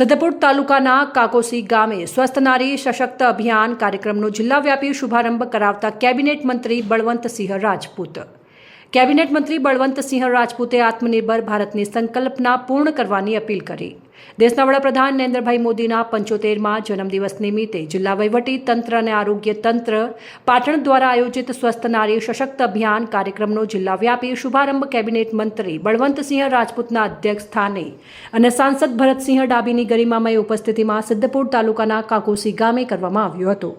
સિદ્ધપુર તાલુકાના કાકોસી ગામે સ્વસ્થ નારી સશક્ત અભિયાન કાર્યક્રમનો જિલ્લાવ્યાપી શુભારંભ કરાવતા કેબિનેટ મંત્રી બળવંતસિંહ રાજપૂત. કેબિનેટ મંત્રી બળવંતસિંહ રાજપૂતે આત્મનિર્ભર ભારતની સંકલ્પના પૂર્ણ કરવાની અપીલ કરી. દેશના વડાપ્રધાન નરેન્દ્રભાઈ મોદીના 75મા જન્મદિવસ નિમિત્તે જિલ્લા વહીવટી તંત્ર અને આરોગ્ય તંત્ર પાટણ દ્વારા આયોજિત સ્વસ્થ નારી સશક્ત અભિયાન કાર્યક્રમનો જિલ્લાવ્યાપી શુભારંભ કેબિનેટ મંત્રી બળવંતસિંહ રાજપૂતના અધ્યક્ષ સ્થાને અને સાંસદ ભરતસિંહ ડાભીની ગરિમામય ઉપસ્થિતિમાં સિદ્ધપુર તાલુકાના કાકોસી ગામે કરવામાં આવ્યો હતો.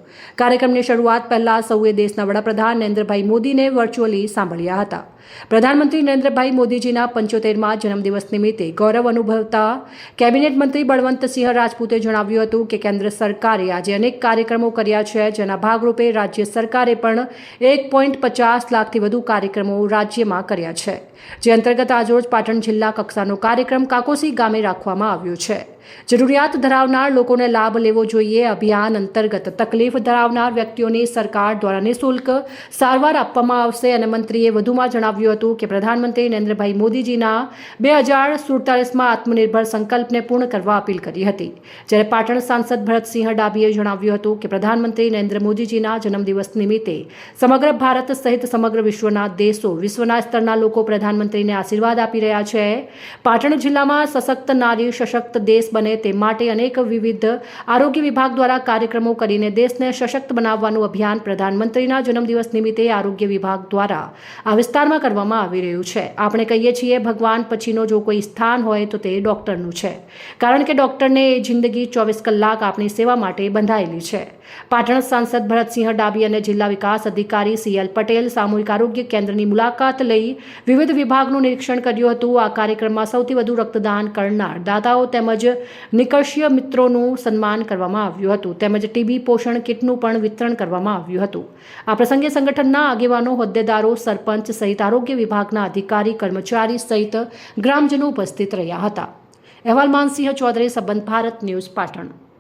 કાર્યક્રમની શરૂઆત પહેલા સૌએ દેશના વડાપ્રધાન નરેન્દ્રભાઈ મોદીને વર્ચ્યુઅલી સાંભળ્યા હતા. પ્રધાનમંત્રી નરેન્દ્રભાઈ મોદીજીના 75મા જન્મદિવસ નિમિત્તે ગૌરવ અનુભવતા કેબિનેટ મંત્રી બળવંતસિંહ રાજપૂતે જણાવ્યું હતું કે કેન્દ્ર સરકારે આજે અનેક કાર્યક્રમો કર્યા છે, જેના ભાગરૂપે રાજ્ય સરકારે પણ 1.50 લાખથી વધુ કાર્યક્રમો રાજ્યમાં કર્યા છે, જે અંતર્ગત આજરોજ પાટણ જિલ્લા કક્ષાનો કાર્યક્રમ કાકોસી ગામે રાખવામાં આવ્યો છે. જરૂરિયાત ધરાવનાર લોકોને લાભ લેવો જોઈએ. અભિયાન અંતર્ગત તકલીફ ધરાવનાર વ્યક્તિઓની સરકાર દ્વારા નિઃશુલ્ક સારવાર આપવામાં આવશે અને મંત્રીએ વધુમાં જણાવ્યું હતું કે પ્રધાનમંત્રી નરેન્દ્રભાઈ મોદીજીના 2047માં આત્મનિર્ભર સંકલ્પને પૂર્ણ કરવા અપીલ કરી હતી. જ્યારે પાટણ સાંસદ ભરતસિંહ ડાભીએ જણાવ્યું હતું કે પ્રધાનમંત્રી નરેન્દ્ર મોદીજીના જન્મદિવસ નિમિત્તે સમગ્ર ભારત સહિત સમગ્ર વિશ્વના દેશો, વિશ્વના સ્તરના લોકો પ્રધાનમંત્રીને આશીર્વાદ આપી રહ્યા છે. પાટણ જિલ્લામાં સશક્ત નારી સશક્ત દેશ બને તે માટે અનેક વિવિધ આરોગ્ય વિભાગ દ્વારા કાર્યક્રમો કરીને દેશને સશક્ત બનાવવાનું અભિયાન પ્રધાનમંત્રીના જન્મદિવસ નિમિત્તે આરોગ્ય વિભાગ દ્વારા આ વિસ્તારમાં કરવામાં આવી રહ્યું છે. આપણે કહીએ છીએ ભગવાન પછીનો જો કોઈ સ્થાન હોય તો તે ડૉક્ટરનું છે, કારણ કે ડૉક્ટરને એ જિંદગી 24 કલાક આપણી સેવા માટે બંધાયેલી છે. પાટણ સાંસદ ભરતસિંહ ડાભી અને જિલ્લા વિકાસ અધિકારી CL પટેલ સામૂહિક આરોગ્ય કેન્દ્રની મુલાકાત લઈ વિવિધ વિભાગનું નિરીક્ષણ કર્યું હતું. આ કાર્યક્રમમાં સૌથી વધુ રક્તદાન કરનાર દાતાઓ તેમજ નિકષ્ય મિત્રોનું સન્માન કરવામાં આવ્યું હતું, તેમજ TB પોષણ કિટનું પણ વિતરણ કરવામાં આવ્યું હતું. આ પ્રસંગે સંગઠનના આગેવાનો, હોદ્દેદારો, સરપંચ સહિત આરોગ્ય વિભાગના અધિકારી, કર્મચારી સહિત ગ્રામજનો ઉપસ્થિત રહ્યા હતા. અહેવાલ માનસિંહ ચૌધરી, સંબંધ ભારત ન્યૂઝ, પાટણ.